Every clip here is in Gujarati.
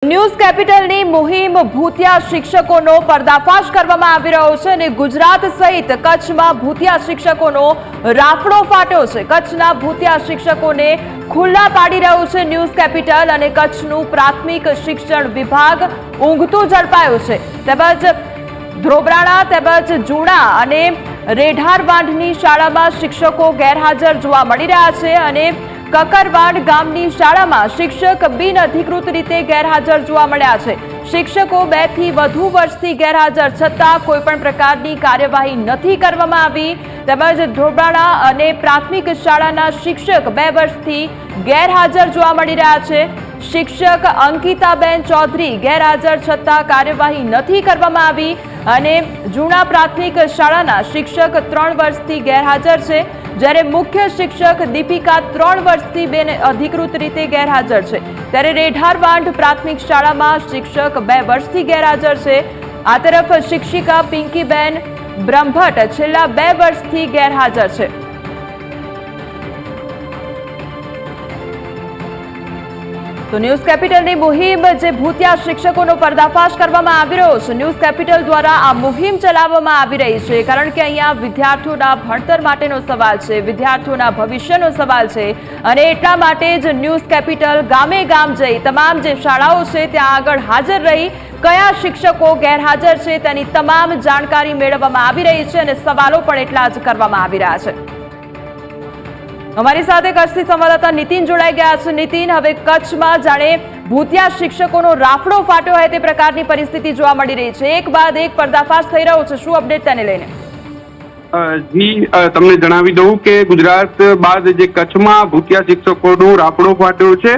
ન્યૂઝ કેપિટલની મુહિમ ભૂતિયા શિક્ષકોનો પર્દાફાશ કરવામાં આવી રહ્યો છે અને ગુજરાત સહિત કચ્છમાં ભૂતિયા શિક્ષકોનો રાફડો ફાટ્યો છે। કચ્છના ભૂતિયા શિક્ષકોને ખુલ્લા પાડી રહ્યું છે ન્યૂઝ કેપિટલ અને કચ્છનું પ્રાથમિક શિક્ષણ વિભાગ ઊંઘતું ઝડપાયું છે। તેમજ ધ્રોબરાણા તેમજ જુણા અને રેઢારવાંઢની શાળામાં શિક્ષકો ગેરહાજર જોવા મળી રહ્યા છે અને કકરવાડ ગામની શાળામાં શિક્ષક બિનઅધિકૃત રીતે ગેરહાજર જોવા મળ્યા છે। શિક્ષકો 2 થી વધુ વર્ષથી ગેરહાજર છતાં કોઈ પણ પ્રકારની કાર્યવાહી નથી કરવામાં આવી। તેમજ ધ્રોબરાણા અને પ્રાથમિક શાળાના શિક્ષક 2 વર્ષથી ગેરહાજર જોવા મળી રહ્યા છે। શિક્ષક અંકિતાબેન ચૌધરી ગેરહાજર છતાં કાર્યવાહી નથી કરવામાં આવી અને જૂના પ્રાથમિક શાળાના શિક્ષક 3 વર્ષથી ગેરહાજર છે, જ્યારે મુખ્ય શિક્ષક દીપિકા 3 વર્ષથી બિનઅધિકૃત રીતે ગેરહાજર છે। ત્યારે રેઢારવાંઢ પ્રાથમિક શાળામાં શિક્ષક 2 વર્ષથી ગેરહાજર છે। આ તરફ શિક્ષિકા પિંકીબેન બ્રહ્મભટ્ટ છેલ્લા 2 વર્ષથી ગેરહાજર છે। તો ન્યૂઝ કેપિટલની મુહિમ જે ભૂતિયા શિક્ષકોનો પર્દાફાશ કરવામાં આવી રહ્યો છે, ન્યૂઝ કેપિટલ દ્વારા આ મુહિમ ચલાવવામાં આવી રહી છે, કારણ કે અહીંયા વિદ્યાર્થીઓના ભણતર માટેનો સવાલ છે, વિદ્યાર્થીઓના ભવિષ્યનો સવાલ છે અને એટલા માટે જ ન્યૂઝ કેપિટલ ગામે ગામ જઈ તમામ જે શાળાઓ છે ત્યાં આગળ હાજર રહી કયા શિક્ષકો ગેરહાજર છે તેની તમામ જાણકારી મેળવવામાં આવી રહી છે અને સવાલો પણ એટલા જ કરવામાં આવી રહ્યા છે। हमारी साथे कच्छથી संवाददाता नितिन जोड़ाई गया है। नितिन, હવે કચ્છમાં જાણે ભૂતિયા શિક્ષકોનો રાફડો ફાટ્યો હોય તે પ્રકારની પરિસ્થિતિ જોવા મળી રહી છે, એક બાદ એક પર્દાફાશ થઈ રહ્યો છે, શું અપડેટ તેને લઈને? જી, તમને જણાવી દઉં કે ગુજરાત બાદ જે કચ્છમાં ભૂતિયા શિક્ષકોનો રાફડો ફાટ્યો છે।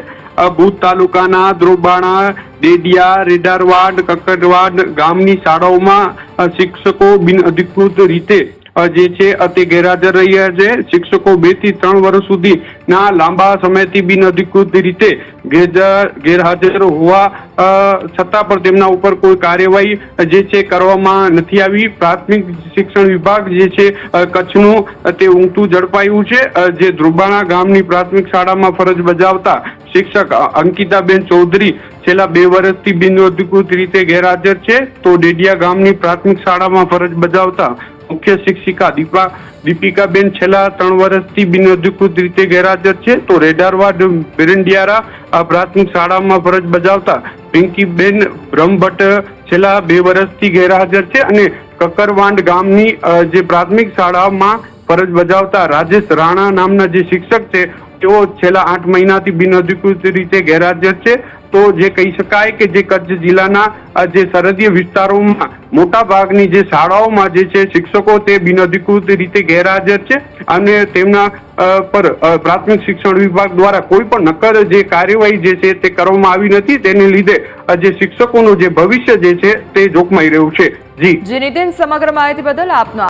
ભૂત તાલુકાના ધ્રોબાણા, ડેડિયા, રેઢારવાડ, કકરવાડ ગામની શાળાઓમાં શિક્ષકો બિનઅધિકૃત રીતે જે છે તે ગેરહાજર રહ્યા છે। શિક્ષકો 2 થી 3 વર્ષ સુધીના લાંબા સમયથી બિનઅધિકૃત રીતે ગેરહાજર હોવા છતાં પણ તેમના ઉપર કોઈ કાર્યવાહી જે છે કરવામાં નથી આવી। પ્રાથમિક શિક્ષણ વિભાગ જે છે કચ્છનું તે ઊંઘતું ઝડપાયું છે। જે ધ્રોબાણા ગામની પ્રાથમિક શાળામાં ફરજ બજાવતા શિક્ષક અંકિતાબેન ચૌધરી છેલ્લા 2 વર્ષથી બિનઅધિકૃત રીતે ગેરહાજર છે, તો ડેડિયા ગામની પ્રાથમિક શાળામાં ફરજ બજાવતા મુખ્ય શિક્ષિકા દીપિકાબેન છેલ્લા 3 વર્ષથી બિનઅધિકૃત રીતે ગેરહાજર છે, તો રેઢારવાડ બેરંડિયારા પ્રાથમિક શાળામાં ફરજ બજાવતા પિંકીબેન બ્રહ્મભટ્ટ છેલ્લા 2 વર્ષથી ગેરહાજર છે અને કકરવાંડ ગામની જે પ્રાથમિક શાળામાં ફરજ બજાવતા રાજેશ રાણા નામના જે શિક્ષક છે તેઓ છેલ્લા 8 મહિનાથી બિનઅધિકૃત રીતે ગેરહાજર છે। તો જે કહી શકાય કે જે કચ્છ જિલ્લાના જે સરહદીય વિસ્તારોમાં મોટા ભાગની જે શાળાઓમાં જે છે શિક્ષકો તે બિનઅધિકૃત રીતે ગેરહાજર છે અને તેમના પર પ્રાથમિક શિક્ષણ વિભાગ દ્વારા કોઈ પણ નક્કર જે કાર્યવાહી જે છે તે કરવામાં આવી નથી, તેને લીધે જે શિક્ષકોનું જે ભવિષ્ય જે છે તે જોખમાઈ રહ્યું છે। જી નિતિન, સમગ્ર માહિતી બદલ આપનો